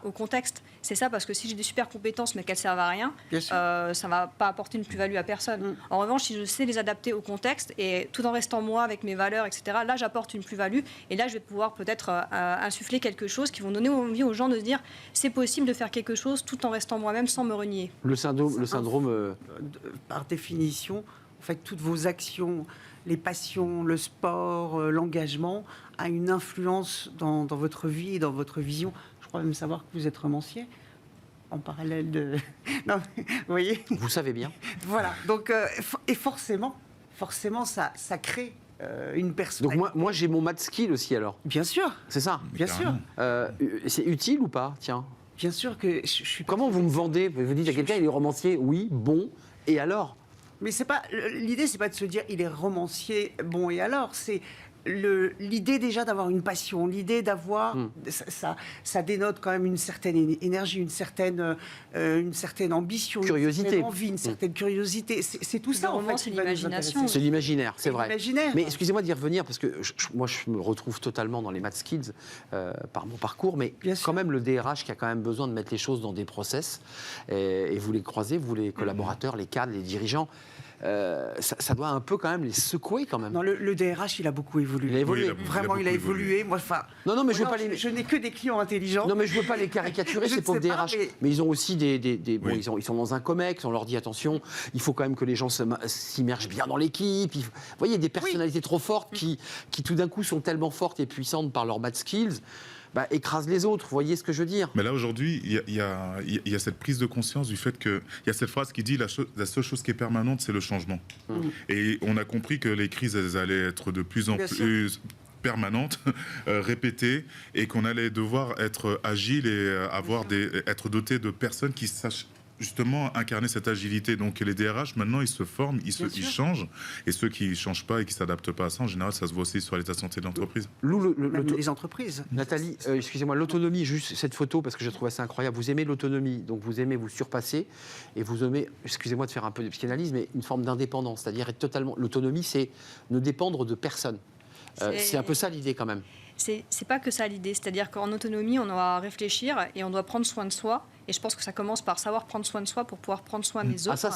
S6: au contexte. C'est ça, parce que si j'ai des super compétences mais qu'elles servent à rien, ça va pas apporter une plus-value à personne. En revanche, si je sais les adapter au contexte et tout en restant moi avec mes valeurs, etc., là j'apporte une plus-value et là je vais pouvoir peut-être insuffler quelque chose qui vont donner envie aux gens de se dire c'est possible de faire quelque chose tout en restant moi-même sans me renier.
S1: Le syndrome
S5: Par définition, en fait, toutes vos actions, les passions, le sport, l'engagement, a une influence dans votre vie et dans votre vision. Je crois même savoir que vous êtes romancier, en parallèle de... Non, vous voyez.
S1: vous savez bien.
S5: Voilà. Donc, et forcément, ça crée une personnalité.
S1: Donc moi j'ai mon math skill aussi alors.
S5: Bien sûr.
S1: C'est ça.
S5: Bien sûr.
S1: C'est utile ou pas? Tiens.
S5: Bien sûr que je suis.
S1: Comment vous me vendez? Vous dites à quelqu'un, il est romancier, oui, bon, et alors?
S5: Mais c'est pas l'idée, c'est pas de se dire il est romancier, bon et alors, c'est l'idée déjà d'avoir une passion, l'idée d'avoir ça dénote quand même une certaine énergie, une certaine ambition,
S1: Curiosité.
S5: une certaine envie, une certaine curiosité. C'est tout ça
S6: Le
S5: en
S6: roman,
S5: fait
S6: c'est
S5: qui va nous
S6: l'imagination.
S5: intéresser.
S1: C'est l'imaginaire, c'est vrai.
S5: L'imaginaire.
S1: Mais excusez-moi d'y revenir, parce que moi, je me retrouve totalement dans les maths skills par mon parcours, mais
S5: Bien sûr.
S1: quand même, le DRH qui a quand même besoin de mettre les choses dans des process, et vous les croisez, vous les collaborateurs, les cadres, les dirigeants, ça doit un peu quand même les secouer quand même.
S5: Non, le DRH, il a beaucoup évolué.
S1: Il a évolué.
S4: Oui,
S5: Vraiment, il a
S4: beaucoup
S5: évolué. Moi, enfin.
S1: Non, mais je veux pas les...
S5: Je n'ai que des clients intelligents.
S1: Non, mais je veux pas les caricaturer,
S5: Je
S1: ces
S5: ne
S1: pauvres
S5: sais pas,
S1: DRH.
S5: mais-
S1: Mais ils ont aussi bon,
S4: Oui.
S1: ils sont dans un COMEX, on leur dit attention, il faut quand même que les gens s'immergent bien dans l'équipe. Vous voyez, des personnalités trop fortes qui tout d'un coup sont tellement fortes et puissantes par leurs math skills, écrasent les autres. Vous voyez ce que je veux dire?
S4: Mais là, aujourd'hui, il y a cette prise de conscience du fait qu'il y a cette phrase qui dit la seule chose qui est permanente, c'est le changement. Et on a compris que les crises, elles allaient être de plus en
S5: Bien sûr.
S4: plus permanentes, répétées, et qu'on allait devoir être agile et être doté de personnes qui sachent justement incarner cette agilité. Donc les DRH, maintenant, ils se forment, ils
S5: sûr.
S4: changent. Et ceux qui ne changent pas et qui ne s'adaptent pas à ça, en général, ça se voit aussi sur l'état de santé de l'entreprise.
S1: Lou,
S5: Même les entreprises.
S1: Nathalie, excusez-moi, l'autonomie, juste cette photo, parce que je trouve assez incroyable. Vous aimez l'autonomie, donc vous aimez vous surpasser, et vous aimez, excusez-moi de faire un peu de psychanalyse, mais une forme d'indépendance, c'est-à-dire être totalement... L'autonomie, c'est ne dépendre de personne. C'est un peu ça l'idée quand même.
S6: C'est pas que ça l'idée, c'est-à-dire qu'en autonomie, on doit réfléchir et on doit prendre soin de soi. Et je pense que ça commence par savoir prendre soin de soi pour pouvoir prendre soin des autres.
S1: Ça,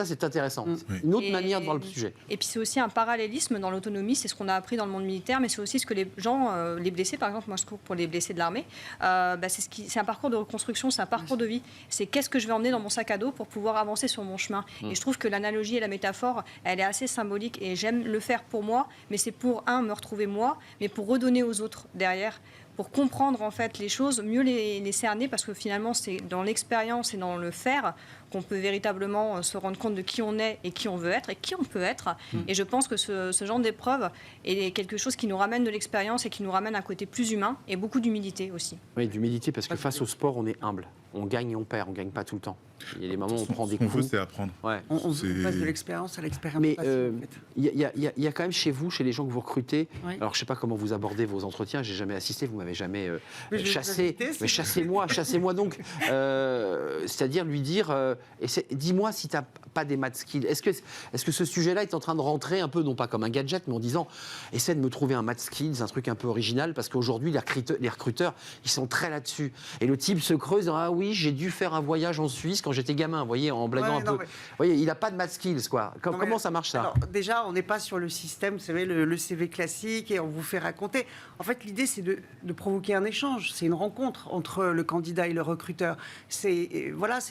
S1: c'est intéressant.
S4: Oui.
S1: Une autre
S6: Et-
S1: manière de voir le sujet.
S6: Et puis c'est aussi un parallélisme dans l'autonomie, c'est ce qu'on a appris dans le monde militaire, mais c'est aussi ce que les gens, les blessés, par exemple, moi je cours pour les blessés de l'armée, c'est un parcours de reconstruction, c'est un parcours de vie. C'est qu'est-ce que je vais emmener dans mon sac à dos pour pouvoir avancer sur mon chemin. Et je trouve que l'analogie et la métaphore, elle est assez symbolique et j'aime le faire pour moi, mais c'est pour, me retrouver moi, mais pour redonner aux autres derrière. Pour comprendre en fait les choses, mieux les cerner, parce que finalement c'est dans l'expérience et dans le faire qu'on peut véritablement se rendre compte de qui on est et qui on veut être et qui on peut être. Et je pense que ce genre d'épreuve est quelque chose qui nous ramène de l'expérience et qui nous ramène à un côté plus humain et beaucoup d'humilité aussi.
S1: Oui, d'humilité, parce que face au sport, on est humble. On gagne et on perd, on ne gagne pas tout le temps. Il y a des moments où on prend des
S4: Ce qu'on veut,
S1: coups.
S4: c'est apprendre.
S1: Ouais.
S5: On passe
S4: C'est-
S5: de l'expérience à l'expérience.
S1: Mais
S5: en fait.
S1: il y a quand même chez vous, chez les gens que vous recrutez,
S5: Oui.
S1: alors je ne sais pas comment vous abordez vos entretiens, j'ai jamais assisté, vous m'avez jamais
S5: Mais je vais
S1: chassé.
S5: vous inviter,
S1: Mais chassez-moi donc. C'est-à-dire lui dire, dis-moi si tu n'as pas des maths skills. Est-ce que ce sujet-là est en train de rentrer un peu, non pas comme un gadget, mais en disant, essaie de me trouver un maths skills, un truc un peu original, parce qu'aujourd'hui, les recruteurs, ils sont très là-dessus. Et le type se creuse, ah oui, j'ai dû faire un voyage en Suisse quand j'étais gamin, vous voyez, en blaguant
S5: Ouais,
S1: un
S5: non,
S1: peu.
S5: mais-
S1: Vous voyez, il n'a pas de maths skills, quoi.
S5: Non, mais-
S1: Comment ça marche, ça?
S5: Alors, déjà, on n'est pas sur le système, vous savez, le CV classique et on vous fait raconter. En fait, l'idée, c'est de provoquer un échange. C'est une rencontre entre le candidat et le recruteur. C'est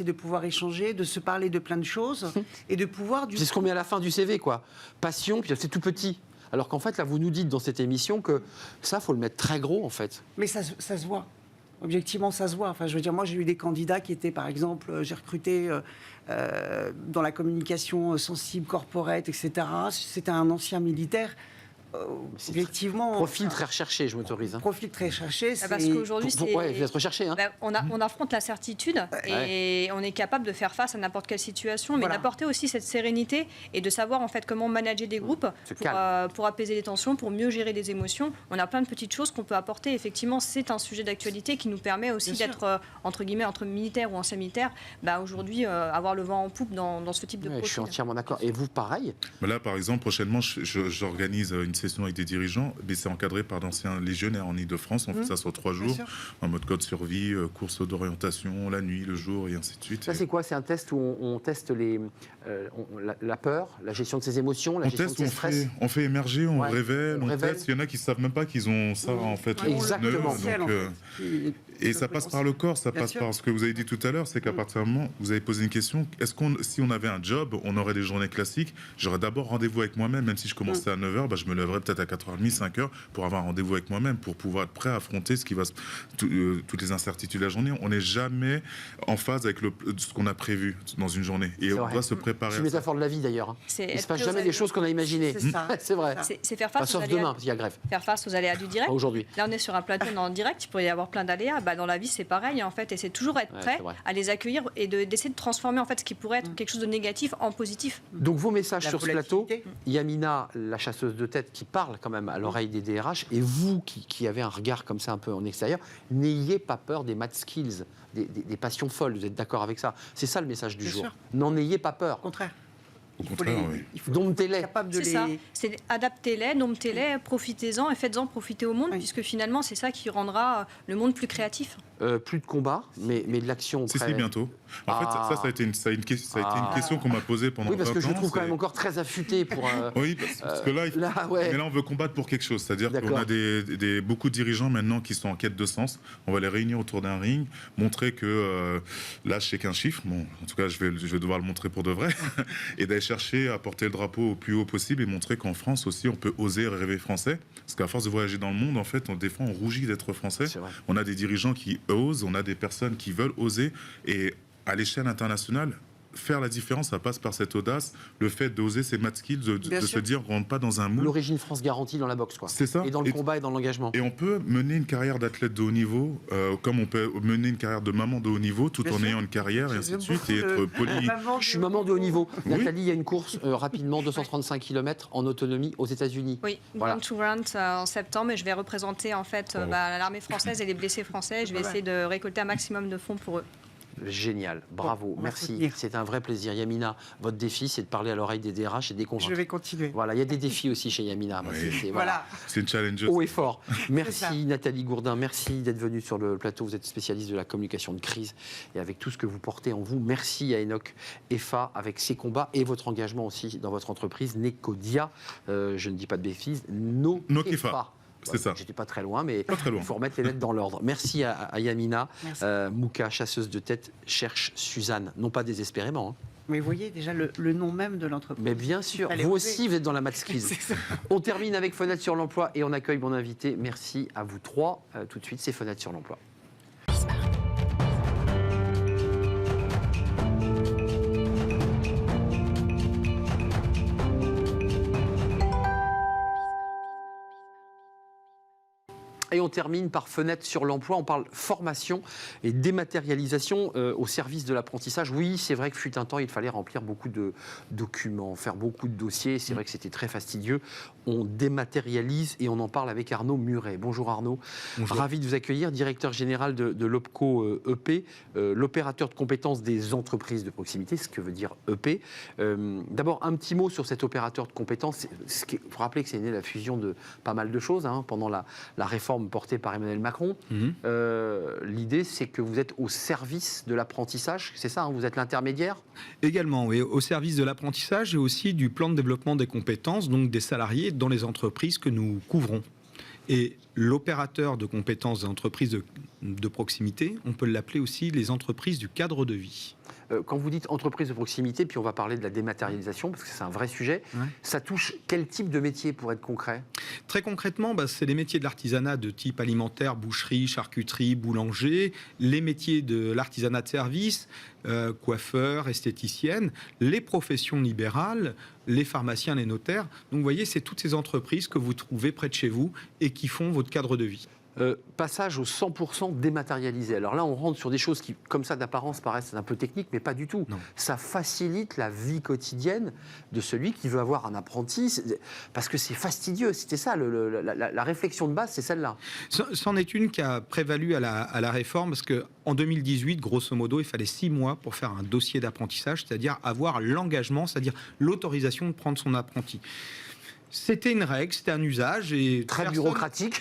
S5: de pouvoir échanger, de se parler de plein de choses et de pouvoir
S1: C'est ce qu'on met à la fin du CV, quoi. Passion, puis c'est tout petit. Alors qu'en fait, là, vous nous dites dans cette émission que ça, faut le mettre très gros, en fait.
S5: Mais ça se voit. Objectivement, ça se voit. Enfin, je veux dire, moi, j'ai eu des candidats qui étaient, par exemple, j'ai recruté dans la communication sensible, corporate, etc. C'était un ancien militaire. Objectivement,
S1: Profil très recherché, je m'autorise. Hein.
S5: profil très cherché.
S6: Parce
S5: c'est-
S6: qu'aujourd'hui, c'est...
S1: Ouais, vous êtes recherché, hein.
S6: On affronte la certitude et on est capable de faire face à n'importe quelle situation, mais
S5: Voilà.
S6: d'apporter aussi cette sérénité et de savoir en fait comment manager des groupes
S1: Se calme.
S6: pour apaiser les tensions, pour mieux gérer les émotions. On a plein de petites choses qu'on peut apporter. Effectivement, c'est un sujet d'actualité qui nous permet aussi
S5: Bien sûr.
S6: d'être entre guillemets entre militaires ou anciens militaires. Aujourd'hui, avoir le vent en poupe dans ce type de
S1: Ouais, je suis
S6: profil.
S1: entièrement d'accord. Et vous, pareil?
S4: Mais là, par exemple, prochainement, j'organise une session avec des dirigeants, mais c'est encadré par d'anciens légionnaires en Ile-de-France. On fait ça sur 3
S5: Bien
S4: jours,
S5: sûr.
S4: en mode code survie, course d'orientation, la nuit, le jour, et ainsi de suite.
S1: Ça, c'est quoi? C'est un test où on teste la peur, la gestion de ses émotions, la
S4: On
S1: gestion
S4: teste,
S1: de ses stress?
S4: on fait émerger, on
S1: Ouais,
S4: révèle,
S1: on
S4: on
S1: révèle.
S4: teste. Il y en a qui ne savent même pas qu'ils ont ça, en fait.
S5: Ouais,
S1: Exactement.
S4: en eux, donc, et ça passe par le corps, ça
S5: Bien
S4: passe
S5: sûr.
S4: par ce que vous avez dit tout à l'heure, c'est qu'à partir du moment où vous avez posé une question, si on avait un job, on aurait des journées classiques, j'aurais d'abord rendez-vous avec moi-même, même si je commençais à 9h, je me lèverais lèverai peut-être à 4h30, 5h pour avoir un rendez-vous avec moi-même, pour pouvoir être prêt à affronter toutes les incertitudes de la journée. On n'est jamais en phase avec ce qu'on a prévu dans une journée. Et
S1: C'est
S4: on
S1: vrai.
S4: doit se préparer
S1: C'est
S4: à
S1: une
S4: ça.
S1: métaphore de la vie d'ailleurs. Hein.
S6: C'est
S1: Il ne
S6: être
S1: se passe
S6: prêt aux
S1: jamais des
S6: aléas.
S1: choses qu'on a imaginées.
S5: C'est ça.
S1: C'est vrai.
S6: C'est faire
S1: Enfin,
S6: face aux
S1: sauf
S6: aléas.
S1: demain, parce qu'il y a grève.
S6: Faire face aux aléas du direct.
S1: Pas aujourd'hui.
S6: Là, on est sur un plateau en direct, il pourrait y avoir plein d'aléas. Dans la vie, c'est pareil, en fait, et c'est toujours être
S1: Ouais,
S6: prêt
S1: c'est vrai.
S6: à les accueillir et d'essayer de transformer en fait ce qui pourrait être quelque chose de négatif en positif.
S1: Donc vos messages
S5: La
S1: sur ce plateau,
S5: volatilité.
S1: Yamina, la chasseuse de tête, qui parle quand même à l'oreille des DRH, et vous qui avez un regard comme ça un peu en extérieur, n'ayez pas peur des mad skills, des passions folles. Vous êtes d'accord avec ça? C'est ça le message du
S5: Bien
S1: jour.
S5: sûr.
S1: N'en ayez pas peur.
S5: Au contraire.
S4: Au
S5: Il faut
S4: contraire,
S5: les-
S4: oui.
S5: il faut
S1: Domptez-les.
S5: être capable de
S6: C'est ça.
S5: les...
S6: C'est adaptez-les, domptez-les, profitez-en et faites-en profiter au monde,
S5: Oui.
S6: puisque finalement, c'est ça qui rendra le monde plus créatif.
S1: Plus de combat, mais de l'action.
S4: Si,
S1: très-
S4: bientôt. En fait, ça a été une question qu'on m'a posée pendant
S1: Oui, parce que je
S4: 20
S1: le
S4: ans,
S1: trouve quand
S4: c'est-
S1: même encore très affûté pour.
S4: Oui, parce que là,
S1: ouais.
S4: mais là, on veut combattre pour quelque chose. C'est-à-dire qu'on
S1: D'accord.
S4: a beaucoup de dirigeants maintenant qui sont en quête de sens. On va les réunir autour d'un ring, montrer que là, je sais qu'un chiffre. Bon, en tout cas, je vais devoir le montrer pour de vrai. Et d'aller chercher à porter le drapeau au plus haut possible et montrer qu'en France aussi, on peut oser rêver français. Parce qu'à force de voyager dans le monde, en fait, des fois, on rougit d'être français.
S1: C'est vrai.
S4: On a des dirigeants qui osent, on a des personnes qui veulent oser. Et à l'échelle internationale, faire la différence, ça passe par cette audace, le fait d'oser ces mad skills, de
S5: Bien
S4: se
S5: sûr.
S4: dire qu'on rentre pas dans un moule.
S1: L'origine France garantie dans la boxe, quoi.
S4: C'est ça.
S1: Et dans le combat et dans l'engagement.
S4: Et on peut mener une carrière d'athlète de haut niveau, comme on peut mener une carrière de maman de haut niveau, tout
S5: Bien
S4: en
S5: sûr.
S4: ayant une carrière et ainsi de suite, et être poli.
S1: Je suis maman de haut niveau.
S4: Oui.
S1: Nathalie, il y a une course rapidement, 235 km en autonomie aux États-Unis.
S6: Oui,
S1: Voilà.
S6: Ground to Ground en septembre, et je vais représenter en fait
S4: Bravo.
S6: l'armée française et les blessés français. Je vais essayer de récolter un maximum de fonds pour eux.
S1: Génial, bravo,
S5: on va
S1: merci.
S5: soutenir.
S1: C'est un vrai plaisir. Yamina, votre défi, c'est de parler à l'oreille des DRH et des
S5: Je
S1: convaincre.
S5: vais continuer.
S1: Voilà, il y a des défis aussi chez Yamina.
S4: Oui.
S1: Voilà.
S5: Voilà.
S4: C'est une challenge.
S1: Haut et fort.
S5: ça.
S1: Merci Nathalie Gourdin, merci d'être venue sur le plateau. Vous êtes spécialiste de la communication de crise et avec tout ce que vous portez en vous. Merci à Enoch Effa avec ses combats et votre engagement aussi dans votre entreprise Necodia. Je ne dis pas de bêtises, Nokefa.
S4: C'est ça.
S1: J'étais pas très loin, mais
S4: Pas très loin.
S1: il faut remettre les lettres dans l'ordre. Merci à Yamina.
S5: Merci.
S1: Mouka, chasseuse de tête, cherche Suzanne. Non pas désespérément, hein.
S5: Mais vous voyez déjà le nom même de l'entreprise.
S1: Mais bien sûr,
S5: fallait
S1: vous
S5: oser.
S1: aussi, vous êtes dans la maths skills.
S5: C'est ça.
S1: On termine avec Fenêtre sur l'emploi et on accueille mon invité. Merci à vous trois. Tout de suite, c'est Fenêtre sur l'emploi. Et on termine par Fenêtre sur l'emploi. On parle formation et dématérialisation au service de l'apprentissage. Oui, c'est vrai que fut un temps, il fallait remplir beaucoup de documents, faire beaucoup de dossiers. C'est vrai que c'était très fastidieux. On dématérialise et on en parle avec Arnaud Muret. Bonjour Arnaud.
S7: Bonjour.
S1: Ravi de vous accueillir, directeur général de l'OPCO EP, l'opérateur de compétences des entreprises de proximité, ce que veut dire EP. D'abord, un petit mot sur cet opérateur de compétences. Il faut rappeler que c'est né de la fusion de pas mal de choses pendant la réforme portée par Emmanuel Macron. L'idée, c'est que vous êtes au service de l'apprentissage, c'est ça, vous êtes l'intermédiaire?
S7: Également, oui, au service de l'apprentissage et aussi du plan de développement des compétences, donc des salariés dans les entreprises que nous couvrons. Et l'opérateur de compétences des entreprises de proximité, on peut l'appeler aussi les entreprises du cadre de vie.
S1: Quand vous dites entreprise de proximité, puis on va parler de la dématérialisation, parce que c'est un vrai sujet,
S7: Ouais.
S1: ça touche quel type de métier pour être concret?
S7: Très concrètement, c'est les métiers de l'artisanat de type alimentaire, boucherie, charcuterie, boulanger, les métiers de l'artisanat de service, coiffeurs, esthéticiennes, les professions libérales, les pharmaciens, les notaires. Donc vous voyez, c'est toutes ces entreprises que vous trouvez près de chez vous et qui font votre cadre de vie.
S1: Passage au 100% dématérialisé. Alors là, on rentre sur des choses qui, comme ça, d'apparence, paraissent un peu techniques, mais pas du tout.
S7: Non.
S1: Ça facilite la vie quotidienne de celui qui veut avoir un apprenti, parce que c'est fastidieux. C'était ça, la réflexion de base, c'est celle-là.
S7: C'en est une qui a prévalu à la réforme, parce qu'en 2018, grosso modo, il fallait 6 mois pour faire un dossier d'apprentissage, c'est-à-dire avoir l'engagement, c'est-à-dire l'autorisation de prendre son apprenti. C'était une règle, c'était un usage. Et
S1: Très
S7: personne-
S1: bureaucratique.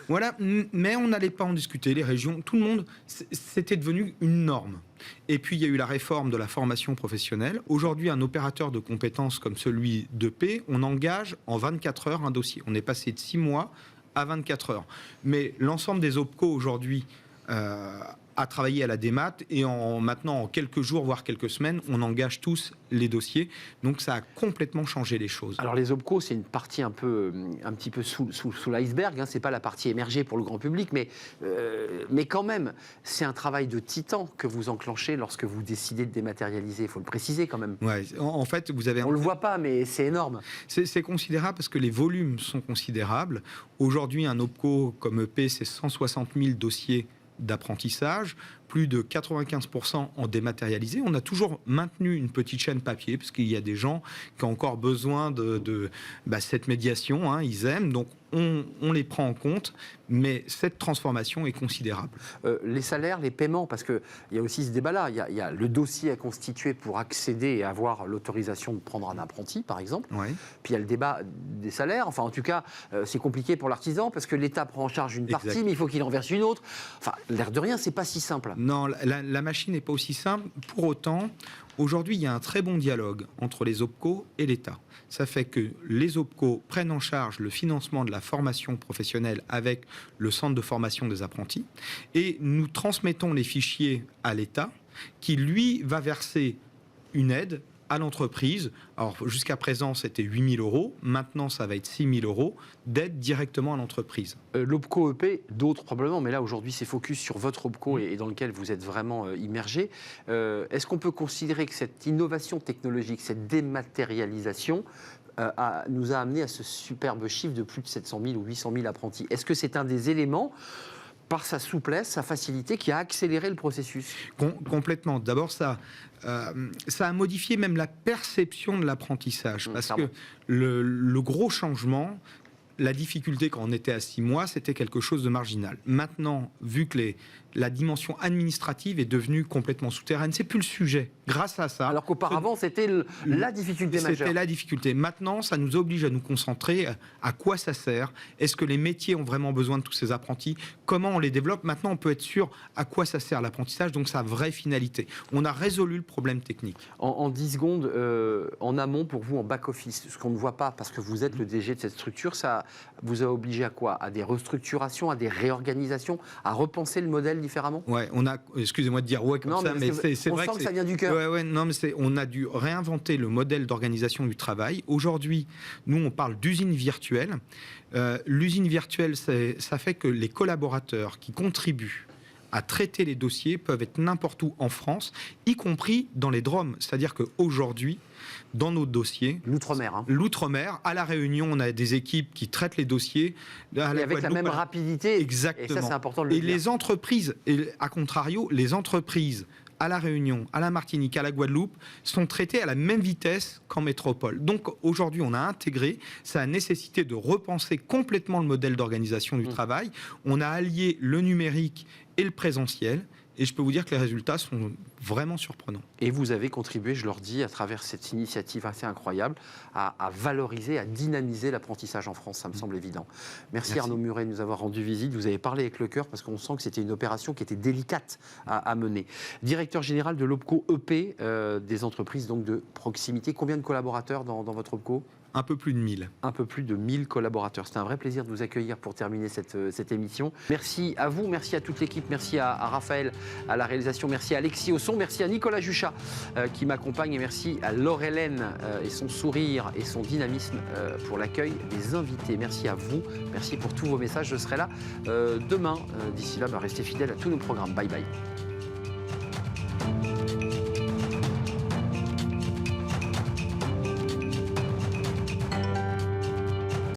S7: Voilà, mais on n'allait pas en discuter. Les régions, tout le monde, c'était devenu une norme. Et puis, il y a eu la réforme de la formation professionnelle. Aujourd'hui, un opérateur de compétences comme celui d'EP, on engage en 24 heures un dossier. On est passé de 6 mois à 24 heures. Mais l'ensemble des OPCO aujourd'hui à travailler à la démat et maintenant en quelques jours, voire quelques semaines, on engage tous les dossiers. Donc ça a complètement changé les choses.
S1: Alors les OPCO, c'est une partie un petit peu sous l'iceberg, hein. C'est pas la partie émergée pour le grand public, mais quand même, c'est un travail de titan que vous enclenchez lorsque vous décidez de dématérialiser. Il faut le préciser quand même.
S7: Ouais, en fait, vous avez...
S1: On le voit pas, mais c'est énorme.
S7: C'est considérable parce que les volumes sont considérables. Aujourd'hui, un OPCO comme EP, c'est 160 000 dossiers d'apprentissage, plus de 95% en dématérialisé. On a toujours maintenu une petite chaîne papier, parce qu'il y a des gens qui ont encore besoin de cette médiation, hein, ils aiment, donc on les prend en compte, mais cette transformation est considérable.
S1: Les salaires, les paiements, parce qu'il y a aussi ce débat-là, il y a le dossier à constituer pour accéder et avoir l'autorisation de prendre un apprenti, par exemple,
S7: Ouais.
S1: puis il y a le débat des salaires, enfin en tout cas, c'est compliqué pour l'artisan, parce que l'État prend en charge une partie,
S7: Exact.
S1: mais il faut qu'il en verse une autre. Enfin, l'air de rien, c'est pas si simple.
S7: Non, la machine n'est pas aussi simple. Pour autant, aujourd'hui, il y a un très bon dialogue entre les OPCO et l'État. Ça fait que les OPCO prennent en charge le financement de la formation professionnelle avec le centre de formation des apprentis et nous transmettons les fichiers à l'État qui, lui, va verser une aide à l'entreprise. Alors, jusqu'à présent, c'était 8 000 €. Maintenant, ça va être 6 000 € d'aide directement à l'entreprise.
S1: L'OPCO EP, d'autres probablement, mais là aujourd'hui c'est focus sur votre OPCO et dans lequel vous êtes vraiment immergé. Est-ce qu'on peut considérer que cette innovation technologique, cette dématérialisation nous a amené à ce superbe chiffre de plus de 700 000 ou 800 000 apprentis? Est-ce que c'est un des éléments, par sa souplesse, sa facilité, qui a accéléré le processus?
S7: Complètement. D'abord, ça a modifié même la perception de l'apprentissage. Parce que le gros changement, la difficulté quand on était à 6 mois, c'était quelque chose de marginal. Maintenant, vu que la dimension administrative est devenue complètement souterraine, c'est plus le sujet. Grâce à ça...
S1: Alors qu'auparavant, c'était la difficulté majeure.
S7: C'était la difficulté. Maintenant, ça nous oblige à nous concentrer à quoi ça sert. Est-ce que les métiers ont vraiment besoin de tous ces apprentis? Comment on les développe? Maintenant, on peut être sûr à quoi ça sert l'apprentissage, donc sa vraie finalité. On a résolu le problème technique.
S1: En 10 secondes, en amont, pour vous, en back-office, ce qu'on ne voit pas, parce que vous êtes le DG de cette structure, ça vous a obligé à quoi? À des restructurations, à des réorganisations, à repenser le modèle différemment?
S7: Ouais, excusez-moi de dire ouais comme
S1: non,
S7: ça, mais c'est vrai
S1: que ça vient du cœur.
S7: Ouais, non, mais on a dû réinventer le modèle d'organisation du travail. Aujourd'hui, nous, on parle d'usine virtuelle. L'usine virtuelle, ça fait que les collaborateurs qui contribuent à traiter les dossiers peuvent être n'importe où en France, y compris dans les DROM. C'est-à-dire qu'aujourd'hui, dans nos dossiers...
S1: L'outre-mer. Hein.
S7: L'outre-mer. À La Réunion, on a des équipes qui traitent les dossiers.
S1: Et avec la même rapidité.
S7: Exactement.
S1: Et ça, c'est important de le dire.
S7: Et les entreprises, et à contrario, les entreprises à La Réunion, à la Martinique, à la Guadeloupe, sont traitées à la même vitesse qu'en métropole. Donc aujourd'hui, on a intégré, ça a nécessité de repenser complètement le modèle d'organisation du travail. On a allié le numérique et le présentiel. Et je peux vous dire que les résultats sont vraiment surprenants.
S1: Et vous avez contribué, je leur dis, à travers cette initiative assez incroyable, à valoriser, à dynamiser l'apprentissage en France. Ça me semble évident. Merci Arnaud Muret de nous avoir rendu visite. Vous avez parlé avec le cœur parce qu'on sent que c'était une opération qui était délicate à mener. Directeur général de l'OPCO EP, des entreprises donc de proximité. Combien de collaborateurs dans votre OPCO?
S7: Un peu plus de 1000.
S1: Un peu plus de 1000 collaborateurs. C'était un vrai plaisir de vous accueillir pour terminer cette émission. Merci à vous, merci à toute l'équipe, merci à Raphaël à la réalisation, merci à Alexis au son, merci à Nicolas Juchat qui m'accompagne et merci à Laure-Hélène et son sourire et son dynamisme pour l'accueil des invités. Merci à vous, merci pour tous vos messages. Je serai là demain. D'ici là, restez fidèles à tous nos programmes. Bye bye.